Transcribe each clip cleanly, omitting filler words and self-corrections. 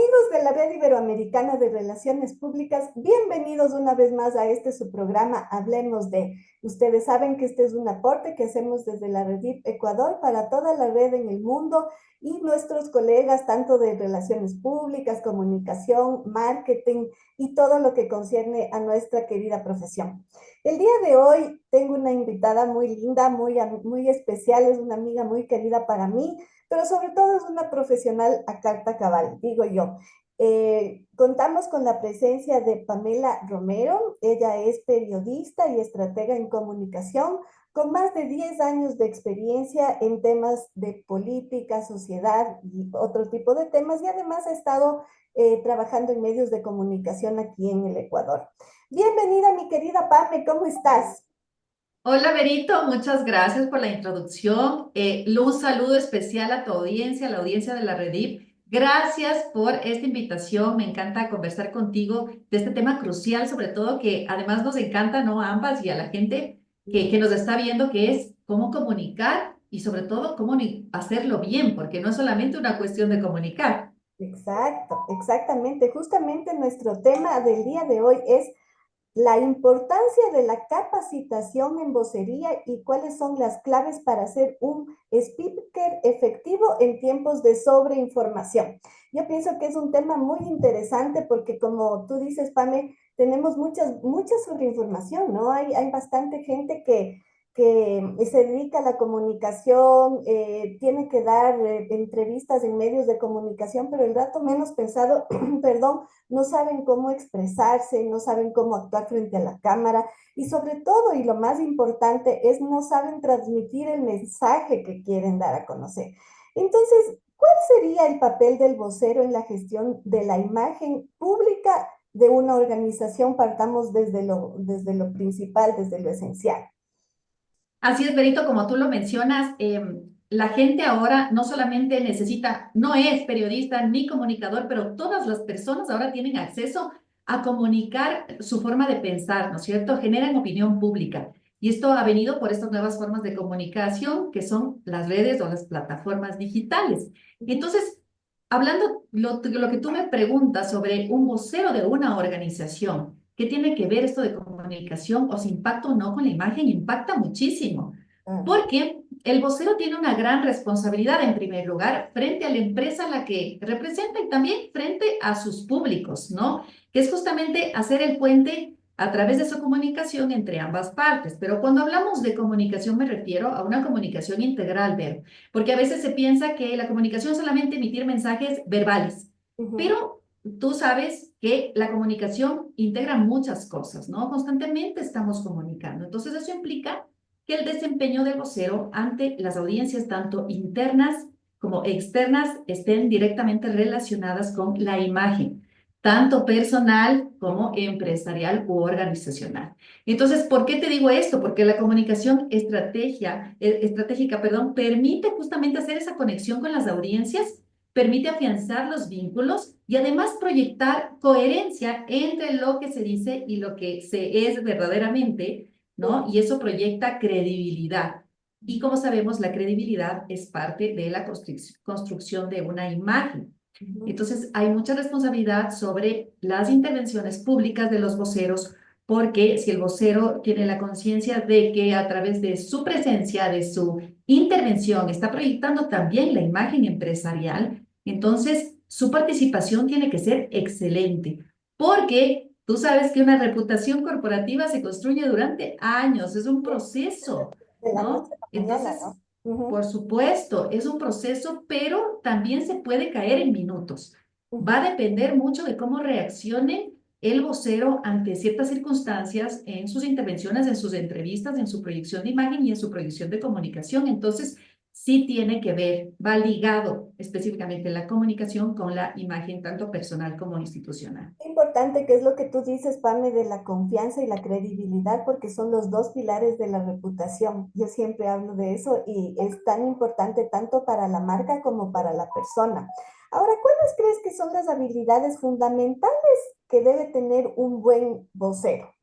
Amigos de la Red Iberoamericana de Relaciones Públicas, bienvenidos una vez más a este su programa Hablemos de. Ustedes saben que este es un aporte que hacemos desde la Red Ecuador para toda la red en el mundo y nuestros colegas tanto de Relaciones Públicas, comunicación, marketing y todo lo que concierne a nuestra querida profesión. El día de hoy tengo una invitada muy linda, muy especial, es una amiga muy querida para mí, pero sobre todo es una profesional a carta cabal, digo yo. Contamos con la presencia de Pamela Romero. Ella es periodista y estratega en comunicación con más de 10 años de experiencia en temas de política, sociedad y otro tipo de temas, y además ha estado trabajando en medios de comunicación aquí en el Ecuador. Bienvenida, mi querida Pame, ¿cómo estás? Hola, Berito, muchas gracias por la introducción. Un saludo especial a tu audiencia, a la audiencia de la Redip. Gracias por esta invitación. Me encanta conversar contigo de este tema crucial, sobre todo que además nos encanta, ¿no? A ambas y a la gente que nos está viendo, que es cómo comunicar y sobre todo cómo hacerlo bien, porque no es solamente una cuestión de comunicar. Exacto, exactamente. Justamente nuestro tema del día de hoy es la importancia de la capacitación en vocería y cuáles son las claves para ser un speaker efectivo en tiempos de sobreinformación. Yo pienso que es un tema muy interesante porque como tú dices, Pame, tenemos mucha sobreinformación, ¿no? Hay bastante gente que se dedica a la comunicación, tiene que dar entrevistas en medios de comunicación, pero el rato menos pensado, perdón, no saben cómo expresarse, no saben cómo actuar frente a la cámara y sobre todo, y lo más importante, es no saben transmitir el mensaje que quieren dar a conocer. Entonces, ¿cuál sería el papel del vocero en la gestión de la imagen pública de una organización? Partamos desde lo principal, desde lo esencial. Así es, Berito, como tú lo mencionas, la gente ahora no solamente necesita, no es periodista ni comunicador, pero todas las personas ahora tienen acceso a comunicar su forma de pensar, ¿no es cierto? Generan opinión pública. Y esto ha venido por estas nuevas formas de comunicación que son las redes o las plataformas digitales. Ujú. Entonces, hablando lo que tú me preguntas sobre un vocero de una organización, ¿qué tiene que ver esto de comunicación o si impacta o no con la imagen? Impacta muchísimo, Ah, porque el vocero tiene una gran responsabilidad en primer lugar frente a la empresa a la que representa y también frente a sus públicos, ¿no? Que es justamente hacer el puente a través de su comunicación entre ambas partes. Pero cuando hablamos de comunicación me refiero a una comunicación integral, Ver, porque a veces se piensa que la comunicación es solamente emitir mensajes verbales, ujú. pero tú sabes que la comunicación integra muchas cosas, ¿no? Constantemente estamos comunicando. Entonces eso implica que el desempeño del vocero ante las audiencias, tanto internas como externas, estén directamente relacionadas con la imagen, tanto personal como empresarial u organizacional. Entonces, ¿por qué te digo esto? Porque la comunicación estratégica, perdón, permite justamente hacer esa conexión con las audiencias, permite afianzar los vínculos y además proyectar coherencia entre lo que se dice y lo que se es verdaderamente, ¿no? Y eso proyecta credibilidad. Y como sabemos, la credibilidad es parte de la construcción de una imagen. Ujú. Entonces, hay mucha responsabilidad sobre las intervenciones públicas de los voceros, porque si el vocero tiene la conciencia de que a través de su presencia, de su intervención, está proyectando también la imagen empresarial, entonces su participación tiene que ser excelente, porque tú sabes que una reputación corporativa se construye durante años, es un proceso, De la noche ¿no? a la mañana, Entonces, ¿no? Ujú, por supuesto, es un proceso, pero también se puede caer en minutos. Va ujú. a depender mucho de cómo reaccione el vocero ante ciertas circunstancias en sus intervenciones, en sus entrevistas, en su proyección de imagen y en su proyección de comunicación. Entonces, sí tiene que ver, va ligado específicamente la comunicación con la imagen tanto personal como institucional. Importante que es lo que tú dices, Pame, de la confianza y la credibilidad, porque son los dos pilares de la reputación. Yo siempre hablo de eso y es tan importante tanto para la marca como para la persona. Ahora, ¿cuáles crees que son las habilidades fundamentales que debe tener un buen vocero?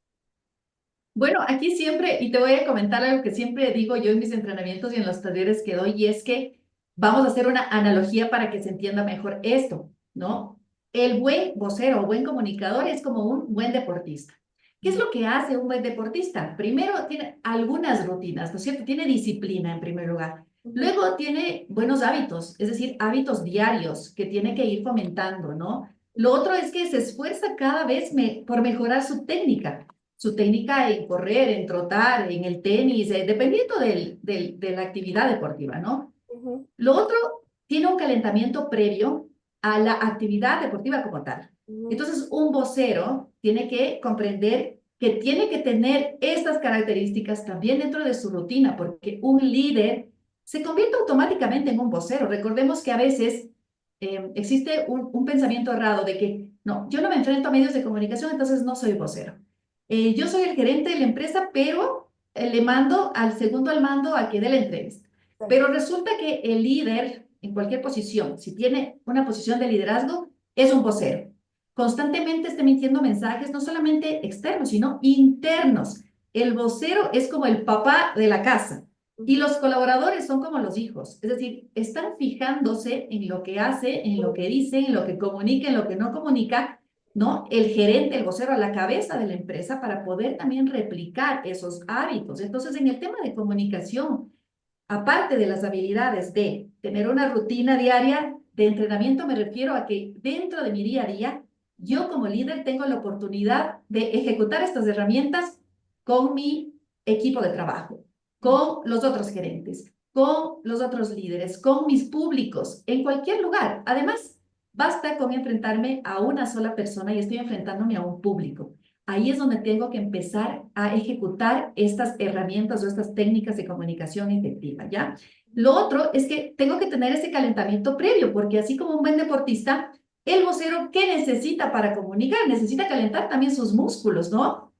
Bueno, aquí siempre, y te voy a comentar algo que siempre digo yo en mis entrenamientos y en los talleres que doy, y es que vamos a hacer una analogía para que se entienda mejor esto, ¿no? el buen vocero o buen comunicador es como un buen deportista. ¿Qué es lo que hace un buen deportista? Primero, tiene algunas rutinas, ¿no es cierto? Tiene disciplina en primer lugar. Ujú, Luego tiene buenos hábitos, es decir, hábitos diarios que tiene que ir fomentando, ¿no? Lo otro es que se esfuerza cada vez por mejorar su técnica en correr, en trotar, en el tenis, dependiendo de la actividad deportiva, ¿no? ujú, Lo otro, tiene un calentamiento previo a la actividad deportiva como tal. ujú, Entonces, un vocero tiene que comprender que tiene que tener estas características también dentro de su rutina, porque un líder se convierte automáticamente en un vocero. Recordemos que a veces existe un pensamiento errado de que, no, yo no me enfrento a medios de comunicación, entonces no soy vocero. Yo soy el gerente de la empresa, pero le mando al segundo al mando a que dé la entrevista. exacto. Pero resulta que el líder, en cualquier posición, si tiene una posición de liderazgo, es un vocero. Constantemente está emitiendo mensajes, no solamente externos, sino internos. El vocero es como el papá de la casa y Ujú, los colaboradores son como los hijos. Es decir, están fijándose en lo que hace, en lo que dice, en lo que comunica, en lo que no comunica, ¿no? El gerente, el vocero a la cabeza de la empresa para poder también replicar esos hábitos. Entonces, en el tema de comunicación, aparte de las habilidades de tener una rutina diaria de entrenamiento, me refiero a que dentro de mi día a día, yo como líder tengo la oportunidad de ejecutar estas herramientas con mi equipo de trabajo, ujú. con los otros gerentes, con los otros líderes, con mis públicos, en cualquier lugar. Además, basta con enfrentarme a una sola persona y estoy enfrentándome a un público. Ahí es donde tengo que empezar a ejecutar estas herramientas o estas técnicas de comunicación efectiva, ¿ya? Lo otro es que tengo que tener ese calentamiento previo, porque así como un buen deportista, el vocero, ¿qué necesita para comunicar? Necesita calentar también sus músculos, ¿no?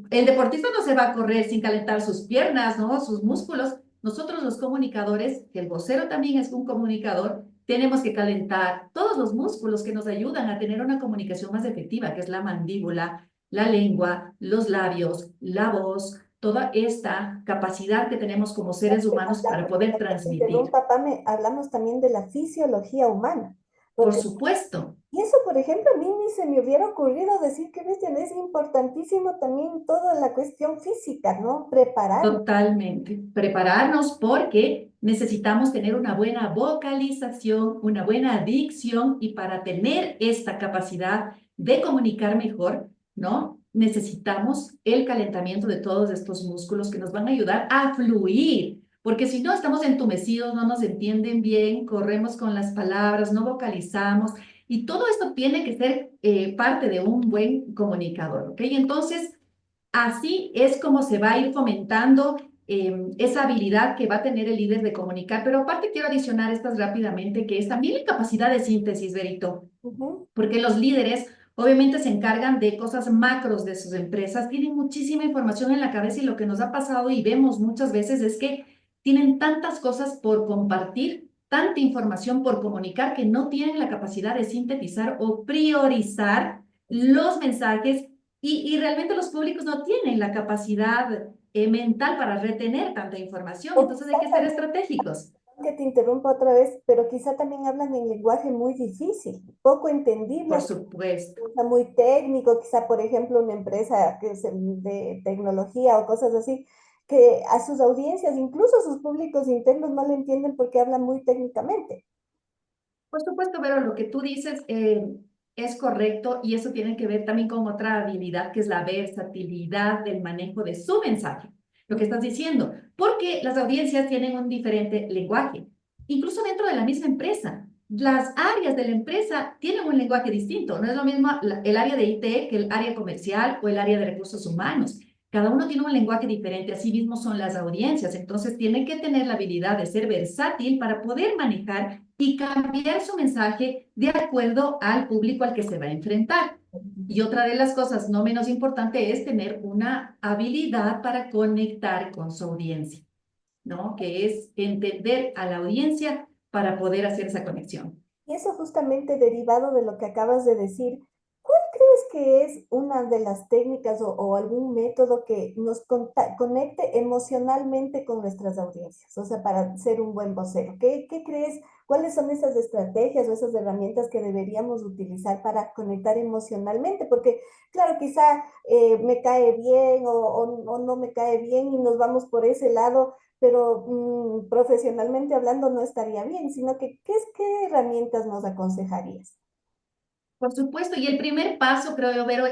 El deportista no se va a correr sin calentar sus piernas, ¿no? Sus músculos. Nosotros los comunicadores, que el vocero también es un comunicador, tenemos que calentar todos los músculos que nos ayudan a tener una comunicación más efectiva, que es la mandíbula, la lengua, los labios, la voz, toda esta capacidad que tenemos como seres humanos para Hablamos, poder perdón que te transmitir. interrumpa, Pame, hablamos también de la fisiología humana, Por porque supuesto, y eso, por ejemplo, a mí ni se me hubiera ocurrido decir que bestia, es importantísimo también toda la cuestión física, ¿no? Prepararnos. totalmente. Prepararnos porque necesitamos tener una buena vocalización, una buena dicción y para tener esta capacidad de comunicar mejor, ¿no? Necesitamos el calentamiento de todos estos músculos que nos van a ayudar a fluir, porque si no estamos entumecidos, no nos entienden bien, corremos con las palabras, no vocalizamos y todo esto tiene que ser parte de un buen comunicador, ¿ok? Entonces, así es como se va a ir fomentando esa habilidad que va a tener el líder de comunicar. Pero aparte quiero adicionar estas rápidamente, que es también la capacidad de síntesis, Berito, Ujú, porque los líderes obviamente se encargan de cosas macros de sus empresas, tienen muchísima información en la cabeza y lo que nos ha pasado y vemos muchas veces es que tienen tantas cosas por compartir, tanta información por comunicar que no tienen la capacidad de sintetizar o priorizar los mensajes y realmente los públicos no tienen la capacidad mental para retener tanta información, o entonces hay quizá que ser también, estratégicos. que te interrumpa otra vez, pero quizá también hablan en lenguaje muy difícil, poco Por entendible, supuesto. quizá muy técnico, quizá, por ejemplo, una empresa que es de tecnología o cosas así, que a sus audiencias, incluso a sus públicos internos, no le entienden porque hablan muy técnicamente. Por supuesto, pero lo que tú dices es correcto y eso tiene que ver también con otra habilidad que es la versatilidad del manejo de su mensaje, lo que estás diciendo, porque las audiencias tienen un diferente lenguaje, incluso dentro de la misma empresa. Las áreas de la empresa tienen un lenguaje distinto, no es lo mismo el área de IT que el área comercial o el área de recursos humanos. Cada uno tiene un lenguaje diferente, así mismo son las audiencias, entonces tienen que tener la habilidad de ser versátil para poder manejar y cambiar su mensaje de acuerdo al público al que se va a enfrentar. Y otra de las cosas no menos importante es tener una habilidad para conectar con su audiencia, ¿no? Que es entender a la audiencia para poder hacer esa conexión. Y eso justamente derivado de lo que acabas de decir, ¿cuál crees que es una de las técnicas o algún método que nos conecte emocionalmente con nuestras audiencias? O sea, para ser un buen vocero. ¿Qué crees? ¿Cuáles son esas estrategias o esas herramientas que deberíamos utilizar para conectar emocionalmente? Porque, claro, quizá me cae bien o no me cae bien y nos vamos por ese lado, pero profesionalmente hablando no estaría bien, sino que ¿qué herramientas nos aconsejarías? Por supuesto, y el primer paso, creo yo, Vero,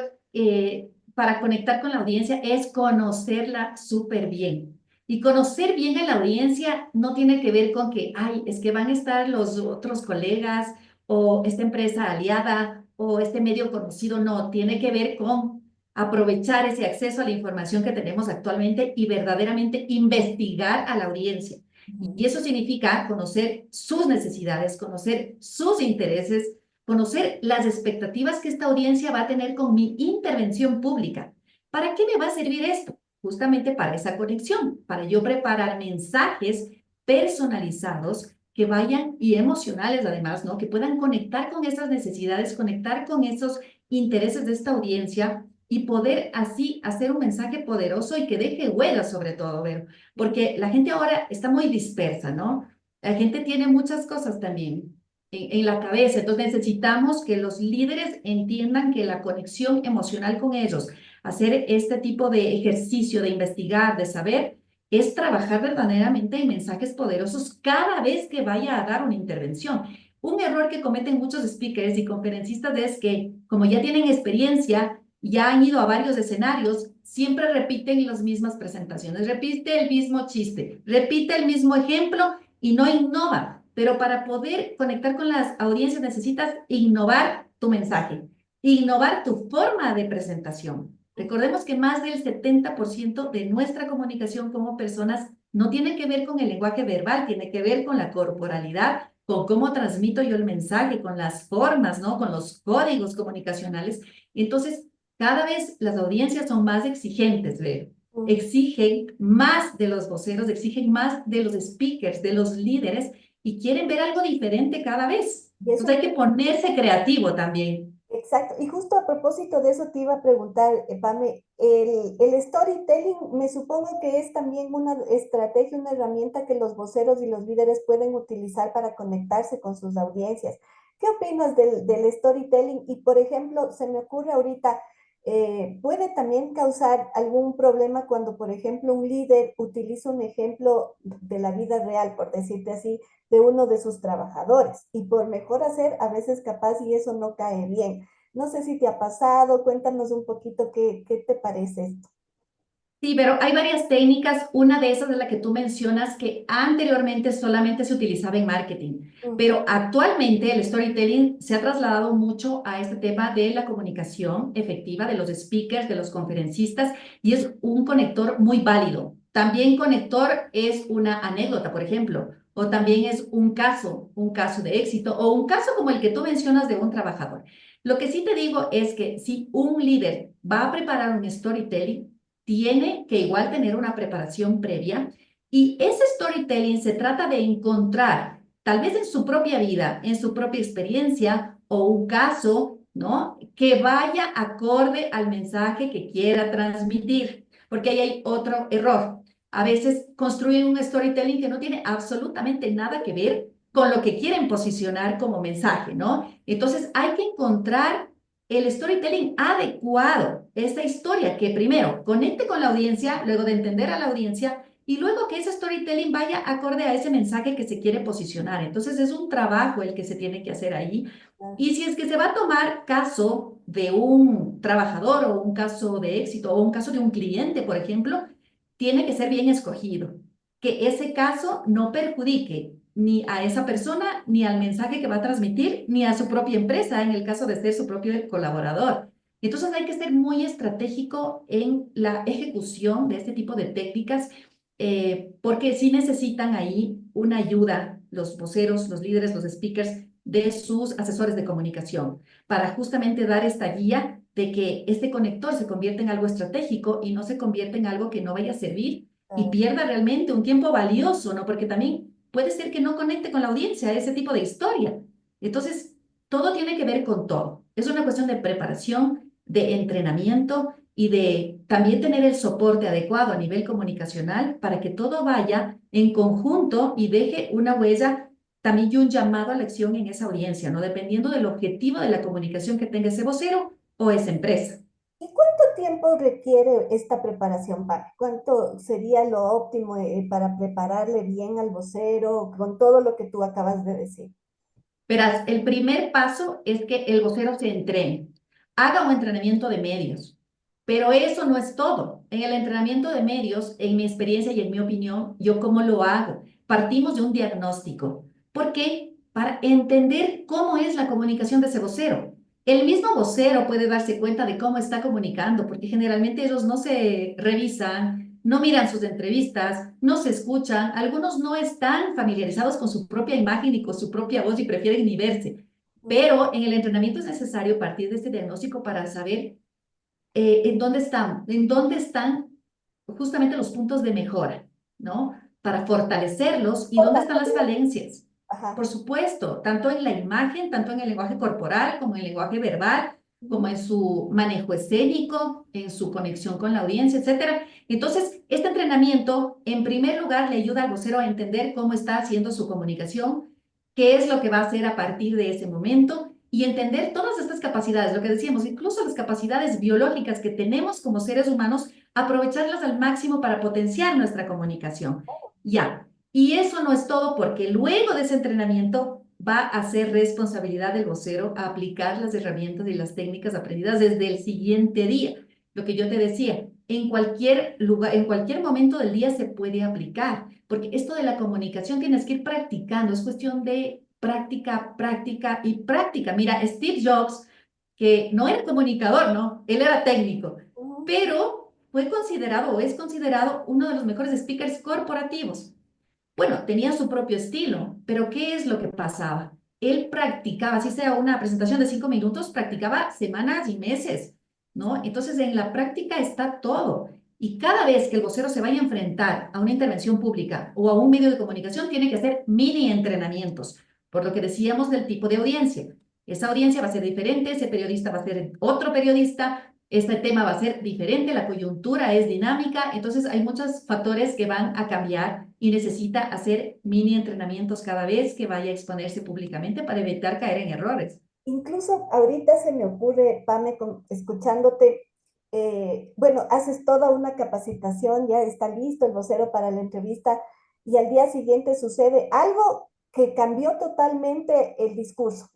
para conectar con la audiencia es conocerla súper bien. Y conocer bien a la audiencia no tiene que ver con que, ay, es que van a estar los otros colegas o esta empresa aliada o este medio conocido, no, tiene que ver con aprovechar ese acceso a la información que tenemos actualmente y verdaderamente investigar a la audiencia. Y Ujú. eso significa conocer sus necesidades, conocer sus intereses, conocer las expectativas que esta audiencia va a tener con mi intervención pública. ¿Para qué me va a servir esto? Justamente para esa conexión, para yo preparar mensajes personalizados que vayan y emocionales además, ¿no? Que puedan conectar con esas necesidades, conectar con esos intereses de esta audiencia y poder así hacer un mensaje poderoso y que deje huella sobre todo, Vero, porque la gente ahora está muy dispersa, ¿no? La gente tiene muchas cosas también en la cabeza. Entonces necesitamos que los líderes entiendan que la conexión emocional con ellos, hacer este tipo de ejercicio de investigar, de saber, es trabajar verdaderamente en mensajes poderosos cada vez que vaya a dar una intervención. Un error que cometen muchos speakers y conferencistas es que, como ya tienen experiencia, ya han ido a varios escenarios, siempre repiten las mismas presentaciones, repite el mismo chiste, repite el mismo ejemplo y no innova. Pero para poder conectar con las audiencias necesitas innovar tu mensaje, innovar tu forma de presentación. Recordemos que más del 70% de nuestra comunicación como personas no tiene que ver con el lenguaje verbal, tiene que ver con la corporalidad, con cómo transmito yo el mensaje, con las formas, ¿no? Con los códigos comunicacionales. Entonces, cada vez las audiencias son más exigentes, ¿ve? Mm. Exigen más de los voceros, exigen más de los speakers, de los líderes, y quieren ver algo diferente cada vez. Y Entonces eso. hay que ponerse creativo también. Exacto, y justo a propósito de eso te iba a preguntar, Pame, el storytelling me supongo que es también una estrategia, una herramienta que los voceros y los líderes pueden utilizar para conectarse con sus audiencias. ¿Qué opinas del storytelling? Y por ejemplo, se me ocurre ahorita, puede también causar algún problema cuando, por ejemplo, un líder utiliza un ejemplo de la vida real, por decirte así, de uno de sus trabajadores y por mejor hacer, a veces capaz y eso no cae bien. No sé si te ha pasado, cuéntanos un poquito qué te parece esto. Sí, pero hay varias técnicas. Una de esas es la que tú mencionas que anteriormente solamente se utilizaba en marketing, Ujú. pero actualmente el storytelling se ha trasladado mucho a este tema de la comunicación efectiva de los speakers, de los conferencistas, y es un conector muy válido. También conector es una anécdota, por ejemplo, o también es un caso de éxito, o un caso como el que tú mencionas de un trabajador. Lo que sí te digo es que si un líder va a preparar un storytelling, tiene que igual tener una preparación previa y ese storytelling se trata de encontrar, tal vez en su propia vida, en su propia experiencia o un caso, ¿no? Que vaya acorde al mensaje que quiera transmitir, porque ahí hay otro error. A veces construyen un storytelling que no tiene absolutamente nada que ver con lo que quieren posicionar como mensaje, ¿no? Entonces hay que encontrar el storytelling adecuado, esta historia que primero conecte con la audiencia, luego de entender a la audiencia y luego que ese storytelling vaya acorde a ese mensaje que se quiere posicionar. Entonces es un trabajo el que se tiene que hacer ahí. Y si es que se va a tomar caso de un trabajador o un caso de éxito o un caso de un cliente, por ejemplo, tiene que ser bien escogido. Que ese caso no perjudique ni a esa persona, ni al mensaje que va a transmitir, ni a su propia empresa, en el caso de ser su propio colaborador. Entonces hay que ser muy estratégico en la ejecución de este tipo de técnicas, porque sí necesitan ahí una ayuda, los voceros, los líderes, los speakers, de sus asesores de comunicación, para justamente dar esta guía de que este conector se convierta en algo estratégico y no se convierta en algo que no vaya a servir y Ah, pierda realmente un tiempo valioso, ¿no? Porque también puede ser que no conecte con la audiencia ese tipo de historia. Entonces, todo tiene que ver con todo. Es una cuestión de preparación, de entrenamiento y de también tener el soporte adecuado a nivel comunicacional para que todo vaya en conjunto y deje una huella también y un llamado a la acción en esa audiencia, ¿no? Dependiendo del objetivo de la comunicación que tenga ese vocero o esa empresa. ¿Y cuánto tiempo requiere esta preparación, Paqui? ¿Cuánto sería lo óptimo para prepararle bien al vocero con todo lo que tú acabas de decir? Verás, el primer paso es que el vocero se entrene, haga un entrenamiento de medios, pero eso no es todo. En el entrenamiento de medios, en mi experiencia y en mi opinión, ¿yo cómo lo hago? Partimos de un diagnóstico. ¿Por qué? Para entender cómo es la comunicación de ese vocero. El mismo vocero puede darse cuenta de cómo está comunicando, porque generalmente ellos no se revisan, no miran sus entrevistas, no se escuchan, algunos no están familiarizados con su propia imagen y con su propia voz y prefieren ni verse. Mm. Pero en el entrenamiento es necesario partir de este diagnóstico para saber en dónde están justamente los puntos de mejora, ¿no? Para fortalecerlos y dónde están las falencias. Por Ajá. supuesto, tanto en la imagen, tanto en el lenguaje corporal, como en el lenguaje verbal, como Ujú. en su manejo escénico, en su conexión con la audiencia, etcétera. Entonces, este entrenamiento, en primer lugar, le ayuda al vocero a entender cómo está haciendo su comunicación, qué es lo que va a hacer a partir de ese momento y entender todas estas capacidades, lo que decíamos, incluso las capacidades biológicas que tenemos como seres humanos, aprovecharlas al máximo para potenciar nuestra comunicación. Ya, y eso no es todo porque luego de ese entrenamiento va a ser responsabilidad del vocero a aplicar las herramientas y las técnicas aprendidas desde el siguiente día. Lo que yo te decía, en cualquier lugar, en cualquier momento del día se puede aplicar, porque esto de la comunicación tienes que ir practicando, es cuestión de práctica, práctica y práctica. Mira, Steve Jobs, que no era comunicador, ¿no? Él era técnico, Ujú. pero fue considerado o es considerado uno de los mejores speakers corporativos. Bueno, tenía su propio estilo, pero ¿qué es lo que pasaba? Él practicaba, si sea una presentación de 5 minutos, practicaba semanas y meses, ¿no? Entonces, en la práctica está todo. Y cada vez que el vocero se vaya a enfrentar a una intervención pública o a un medio de comunicación, tiene que hacer mini entrenamientos, por lo que decíamos del tipo de audiencia. Esa audiencia va a ser diferente, ese periodista va a ser otro periodista, este tema va a ser diferente, la coyuntura es dinámica, entonces hay muchos factores que van a cambiar y necesita hacer mini entrenamientos cada vez que vaya a exponerse públicamente para evitar caer en errores. Incluso ahorita se me ocurre, Pame, escuchándote, bueno, haces toda una capacitación, ya está listo el vocero para la entrevista y al día siguiente sucede algo que cambió totalmente el discurso,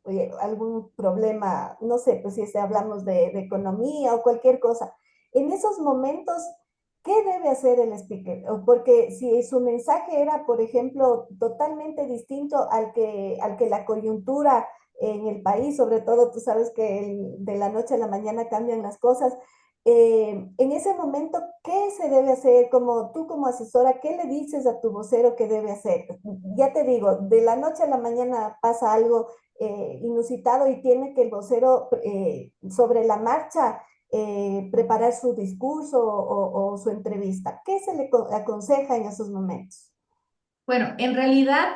algún problema, no sé, pues si hablamos de economía o cualquier cosa. En esos momentos, ¿qué debe hacer el speaker? Porque si su mensaje era, por ejemplo, totalmente distinto al que la coyuntura en el país, sobre todo tú sabes que de la noche a la mañana cambian las cosas. En ese momento, ¿qué se debe hacer? Como tú como asesora, ¿qué le dices a tu vocero que debe hacer? Ya te digo, de la noche a la mañana pasa algo inusitado y tiene que el vocero sobre la marcha preparar su discurso o su entrevista. ¿Qué se le aconseja en esos momentos? Bueno, en realidad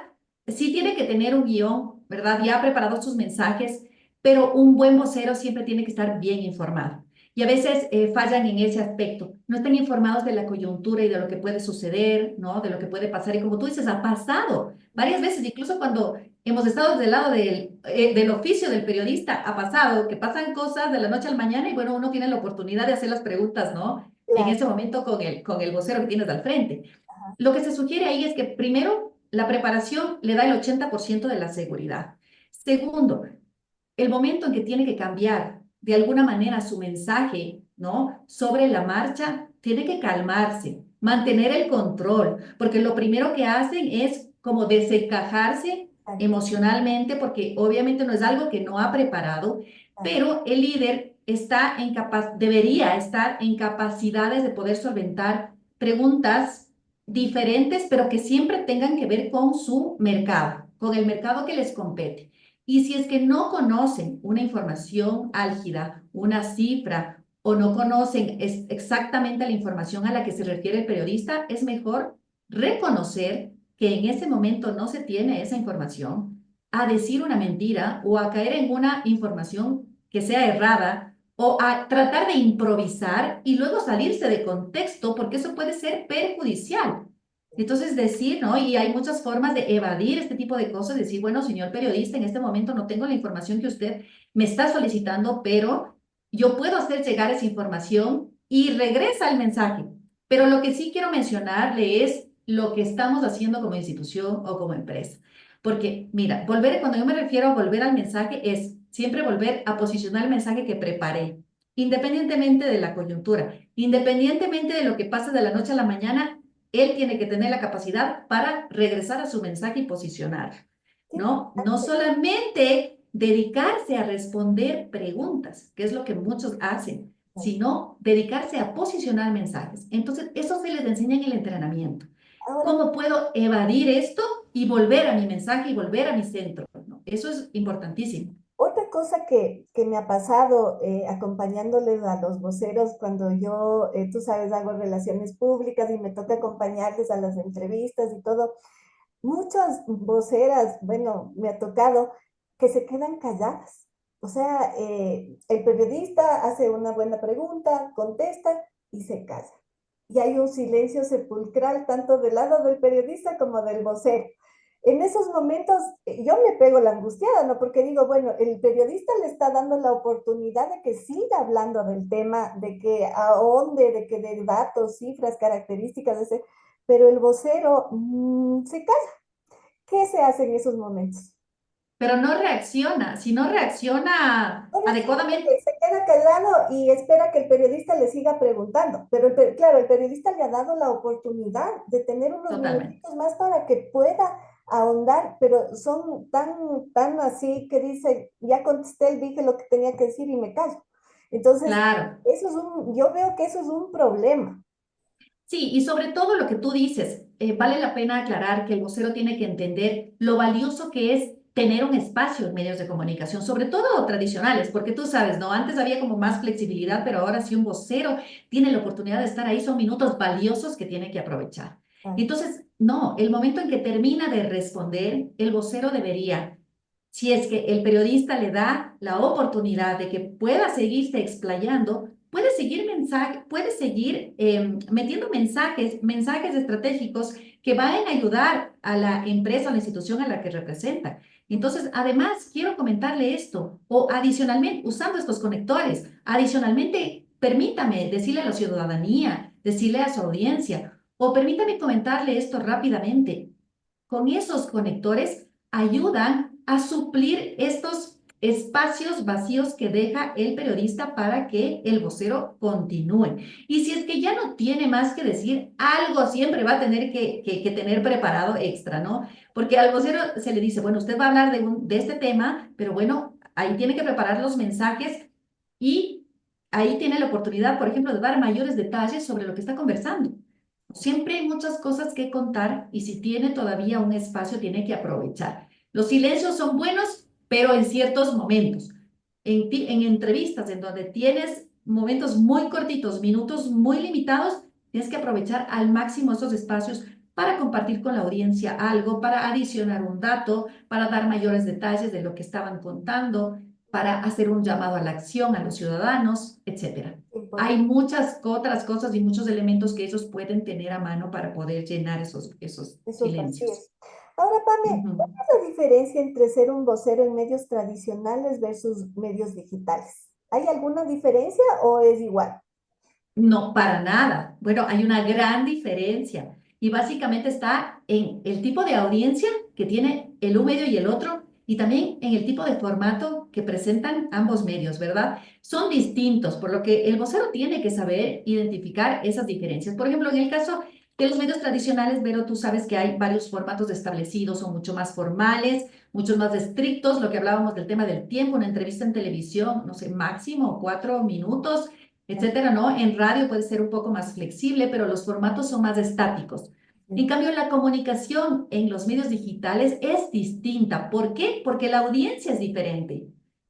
sí tiene que tener un guión, ¿verdad? Ya preparado sus mensajes, pero un buen vocero siempre tiene que estar bien informado. Y a veces fallan en ese aspecto. No están informados de la coyuntura y de lo que puede suceder, ¿no? De lo que puede pasar. Y como tú dices, ha pasado varias veces, incluso cuando hemos estado del lado del oficio del periodista, ha pasado que pasan cosas de la noche al mañana y bueno, uno tiene la oportunidad de hacer las preguntas, ¿no? En Claro. ese momento con el vocero que tienes al frente. Lo que se sugiere ahí es que primero, la preparación le da el 80% de la seguridad. Segundo, el momento en que tiene que cambiar de alguna manera su mensaje, ¿no? Sobre la marcha, tiene que calmarse, mantener el control, porque lo primero que hacen es como desencajarse Claro, emocionalmente, porque obviamente no es algo que no ha preparado, claro. pero el líder debería estar en capacidades de poder solventar preguntas diferentes, pero que siempre tengan que ver con su mercado, con el mercado que les compete. Y si es que no conocen una información álgida, una cifra, o no conocen exactamente la información a la que se refiere el periodista, es mejor reconocer que en ese momento no se tiene esa información, a decir una mentira o a caer en una información que sea errada o a tratar de improvisar y luego salirse de contexto, porque eso puede ser perjudicial. Entonces decir, ¿no? Y hay muchas formas de evadir este tipo de cosas, decir, bueno, señor periodista, en este momento no tengo la información que usted me está solicitando, pero yo puedo hacer llegar esa información y regresa el mensaje. Pero lo que sí quiero mencionarle es lo que estamos haciendo como institución o como empresa. Porque, mira, cuando yo me refiero a volver al mensaje, es siempre volver a posicionar el mensaje que preparé, independientemente de la coyuntura, independientemente de lo que pase de la noche a la mañana, él tiene que tener la capacidad para regresar a su mensaje y posicionar, Qué ¿no? No importante. solamente dedicarse a responder preguntas, que es lo que muchos hacen, sino dedicarse a posicionar mensajes. Entonces, eso se les enseña en el entrenamiento. Ahora, ¿Cómo puedo evadir esto y volver a mi mensaje y volver a mi centro? ¿No? Eso es importantísimo. otra cosa que me ha pasado acompañándoles a los voceros cuando yo, tú sabes, hago relaciones públicas y me toca acompañarles a las entrevistas y todo, muchas voceras, bueno, me ha tocado que se quedan calladas. O sea, el periodista hace una buena pregunta, contesta y se calla. Y hay un silencio sepulcral tanto del lado del periodista como del vocero. En esos momentos yo me pego la angustiada, ¿no? Porque digo, bueno, el periodista le está dando la oportunidad de que siga hablando del tema, de que ahonde, de que dé datos, cifras, características de ese, pero el vocero se calla. ¿Qué se hace en esos momentos? Pero no reacciona. Si no reacciona No reacciona adecuadamente, porque se queda callado y espera que el periodista le siga preguntando. Pero claro, el periodista le ha dado la oportunidad de tener unos totalmente. minutitos más para que pueda ahondar, pero son tan así que dice, ya contesté, dije lo que tenía que decir y me callo. Entonces, Claro. yo veo que eso es un problema. Sí, y sobre todo lo que tú dices, vale la pena aclarar que el vocero tiene que entender lo valioso que es tener un espacio en medios de comunicación, sobre todo tradicionales, porque tú sabes, ¿no? Antes había como más flexibilidad, pero ahora si un vocero tiene la oportunidad de estar ahí, son minutos valiosos que tiene que aprovechar. Ah, Entonces, no, el momento en que termina de responder, el vocero debería, si es que el periodista le da la oportunidad de que pueda seguirse explayando, puede seguir metiendo mensajes estratégicos que van a ayudar a la empresa o la institución a la que representa. Entonces, además, quiero comentarle esto, o adicionalmente, usando estos conectores, adicionalmente, permítame decirle a la ciudadanía, decirle a su audiencia, o permítame comentarle esto rápidamente. Con esos conectores ayudan a suplir estos espacios vacíos que deja el periodista para que el vocero continúe. Y si es que ya no tiene más que decir, algo siempre va a tener que tener preparado extra, ¿no? Porque al vocero se le dice, bueno, usted va a hablar de este tema, pero bueno, ahí tiene que preparar los mensajes y ahí tiene la oportunidad, por ejemplo, de dar mayores detalles sobre lo que está conversando. Siempre hay muchas cosas que contar y si tiene todavía un espacio, tiene que aprovechar. Los silencios son buenos, pero en ciertos momentos. En entrevistas en donde tienes momentos muy cortitos, minutos muy limitados, tienes que aprovechar al máximo esos espacios para compartir con la audiencia algo, para adicionar un dato, para dar mayores detalles de lo que estaban contando, para hacer un llamado a la acción a los ciudadanos, etcétera. Hay importante muchas otras cosas y muchos elementos que ellos pueden tener a mano para poder llenar esos esos silencios. vacíos. Ahora, Pame, ¿cuál Ujú. es la diferencia entre ser un vocero en medios tradicionales versus medios digitales? ¿Hay alguna diferencia o es igual? No, para nada. Bueno, hay una gran diferencia y básicamente está en el tipo de audiencia que tiene el un medio y el otro y también en el tipo de formato que presentan ambos medios, ¿verdad? Son distintos, por lo que el vocero tiene que saber identificar esas diferencias. Por ejemplo, en el caso de los medios tradicionales, Vero, tú sabes que hay varios formatos establecidos, son mucho más formales, mucho más estrictos, lo que hablábamos del tema del tiempo, una entrevista en televisión, no sé, máximo 4 minutos, etcétera, ¿no? En radio puede ser un poco más flexible, pero los formatos son más estáticos. En cambio, la comunicación en los medios digitales es distinta. ¿Por qué? Porque la audiencia es diferente.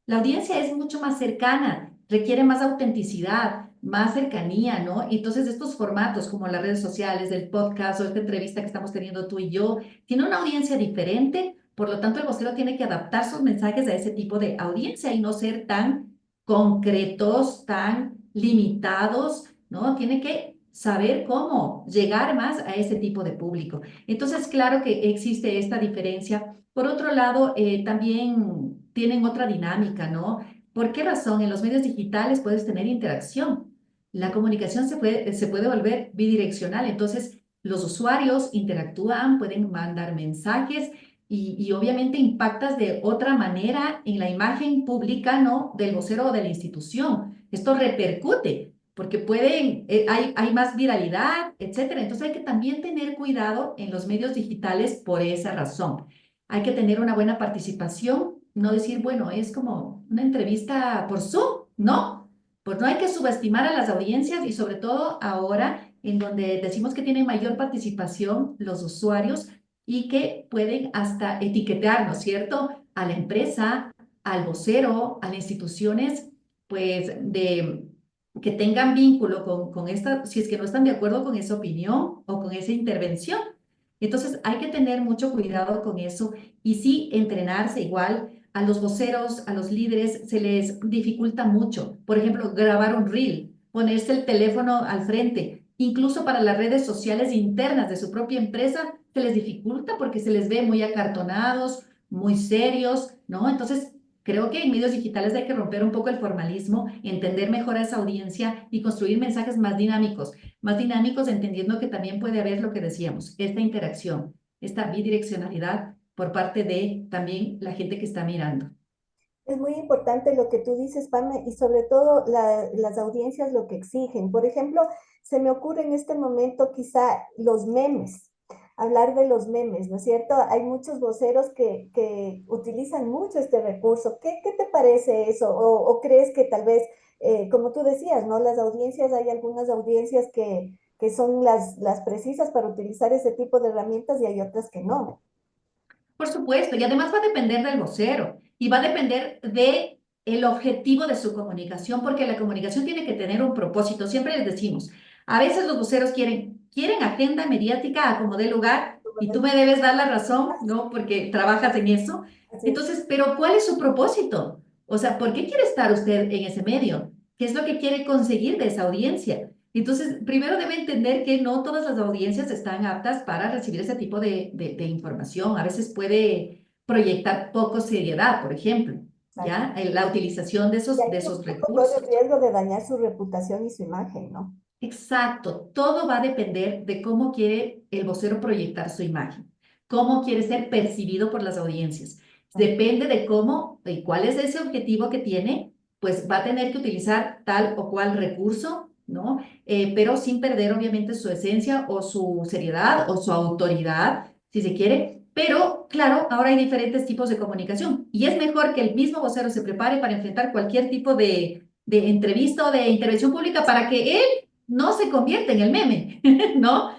La audiencia es mucho más cercana, requiere más autenticidad, más cercanía, ¿no? Entonces, estos formatos como las redes sociales, el podcast o esta entrevista que estamos teniendo tú y yo, tiene una audiencia diferente, por lo tanto, el vocero tiene que adaptar sus mensajes a ese tipo de audiencia y no ser tan concretos, tan limitados, ¿no? Tiene que saber cómo llegar más a ese tipo de público. Entonces, claro que existe esta diferencia. Por otro lado, también tienen otra dinámica, ¿no? ¿Por qué razón? En los medios digitales puedes tener interacción. La comunicación se puede volver bidireccional. Entonces, los usuarios interactúan, pueden mandar mensajes y obviamente impactas de otra manera en la imagen pública, ¿no? Del vocero o de la institución. Esto repercute porque hay más viralidad, etcétera. Entonces hay que también tener cuidado en los medios digitales por esa razón. Hay que tener una buena participación, no decir, bueno, es como una entrevista por Zoom, ¿no? Pues no hay que subestimar a las audiencias y sobre todo ahora en donde decimos que tienen mayor participación los usuarios y que pueden hasta etiquetar, ¿no es cierto?, a la empresa, al vocero, a las instituciones, pues que tengan vínculo con esta, si es que no están de acuerdo con esa opinión o con esa intervención. Entonces hay que tener mucho cuidado con eso y sí entrenarse igual. A los voceros, a los líderes se les dificulta mucho. Por ejemplo, grabar un reel, ponerse el teléfono al frente. Incluso para las redes sociales internas de su propia empresa se les dificulta porque se les ve muy acartonados, muy serios, ¿no? Entonces, creo que en medios digitales hay que romper un poco el formalismo, entender mejor a esa audiencia y construir mensajes más dinámicos entendiendo que también puede haber lo que decíamos, esta interacción, esta bidireccionalidad por parte de también la gente que está mirando. Es muy importante lo que tú dices, Pame, y sobre todo las audiencias lo que exigen. Por ejemplo, se me ocurre en este momento quizá los memes, hablar de los memes, ¿no es cierto? Hay muchos voceros que utilizan mucho este recurso. ¿Qué te parece eso? O crees que tal vez, como tú decías, ¿no? Las audiencias, hay algunas audiencias que son las precisas para utilizar ese tipo de herramientas y hay otras que no. Por supuesto, y además va a depender del vocero y va a depender de el objetivo de su comunicación, porque la comunicación tiene que tener un propósito. Siempre les decimos, a veces los voceros quieren agenda mediática a como dé lugar y tú me debes dar la razón, ¿no? Porque trabajas en eso. Así es. Entonces, pero ¿cuál es su propósito? O sea, ¿por qué quiere estar usted en ese medio? ¿Qué es lo que quiere conseguir de esa audiencia? Entonces, primero debe entender que no todas las audiencias están aptas para recibir ese tipo de información. A veces puede proyectar poco seriedad, por ejemplo, Exacto. ¿ya? La utilización de Y esos, ahí de esos corre el recursos. riesgo de dañar su reputación y su imagen, ¿no? Exacto, todo va a depender de cómo quiere el vocero proyectar su imagen, cómo quiere ser percibido por las audiencias. Depende de cómo y cuál es ese objetivo que tiene, pues va a tener que utilizar tal o cual recurso, ¿no? Pero sin perder obviamente su esencia o su seriedad o su autoridad, si se quiere. Pero claro, ahora hay diferentes tipos de comunicación y es mejor que el mismo vocero se prepare para enfrentar cualquier tipo de entrevista o de intervención pública para que él no se convierte en el meme, ¿no?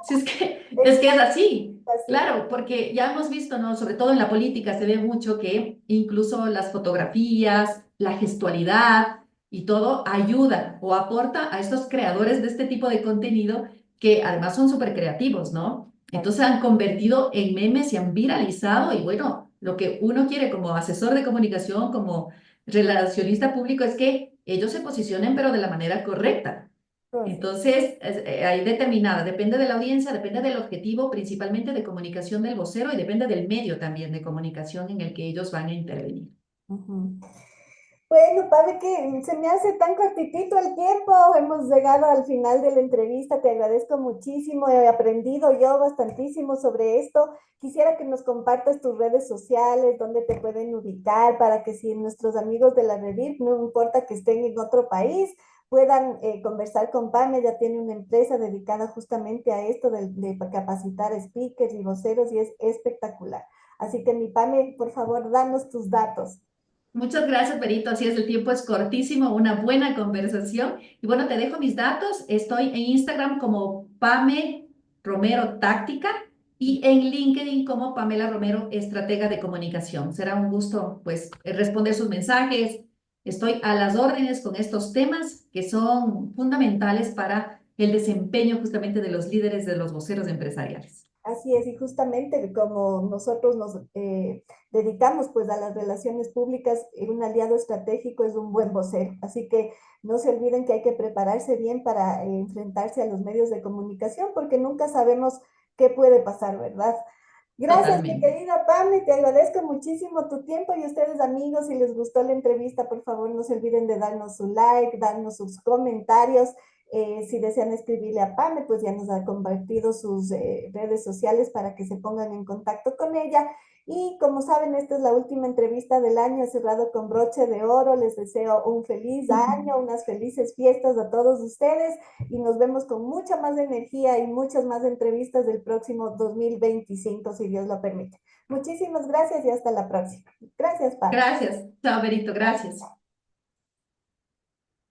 Si es que es así, Así, claro, porque ya hemos visto, ¿no? Sobre todo en la política se ve mucho que incluso las fotografías, la gestualidad y todo ayuda o aporta a estos creadores de este tipo de contenido que además son súper creativos, ¿no? Entonces se han convertido en memes y han viralizado y bueno, lo que uno quiere como asesor de comunicación, como relacionista público es que ellos se posicionen, pero de la manera correcta. pues, Entonces, hay determinada, depende de la audiencia, depende del objetivo, principalmente de comunicación del vocero y depende del medio también de comunicación en el que ellos van a intervenir. ujú. Bueno, Pablo, que se me hace tan cortitito el tiempo. Hemos llegado al final de la entrevista. Te agradezco muchísimo. He aprendido yo bastantísimo sobre esto. Quisiera que nos compartas tus redes sociales, dónde te pueden ubicar, para que si nuestros amigos de la Redir, no importa que estén en otro país, puedan conversar con Pame. Ya tiene una empresa dedicada justamente a esto de capacitar speakers y voceros y es espectacular. Así que mi Pame, por favor, danos tus datos. Muchas gracias, Perito. Así es, el tiempo es cortísimo, una buena conversación. Y bueno, te dejo mis datos. Estoy en Instagram como Pame Romero Táctica y en LinkedIn como Pamela Romero, Estratega de Comunicación. Será un gusto, pues, responder sus mensajes. Estoy a las órdenes con estos temas que son fundamentales para el desempeño justamente de los líderes de los voceros empresariales. Así es, y justamente como nosotros nos dedicamos pues a las relaciones públicas, un aliado estratégico es un buen vocero. Así que no se olviden que hay que prepararse bien para enfrentarse a los medios de comunicación porque nunca sabemos qué puede pasar, ¿verdad? Gracias, mi Totalmente. querida Pamela, te agradezco muchísimo tu tiempo y ustedes amigos, si les gustó la entrevista, por favor no se olviden de darnos su like, darnos sus comentarios. Si desean escribirle a Pame, pues ya nos ha compartido sus redes sociales para que se pongan en contacto con ella. Y como saben, esta es la última entrevista del año, he cerrado con broche de oro. Les deseo un feliz año, unas felices fiestas a todos ustedes y nos vemos con mucha más energía y muchas más entrevistas del próximo 2025, si Dios lo permite. Muchísimas gracias y hasta la próxima. Gracias, Pame. Gracias. Chao, Berito. Gracias.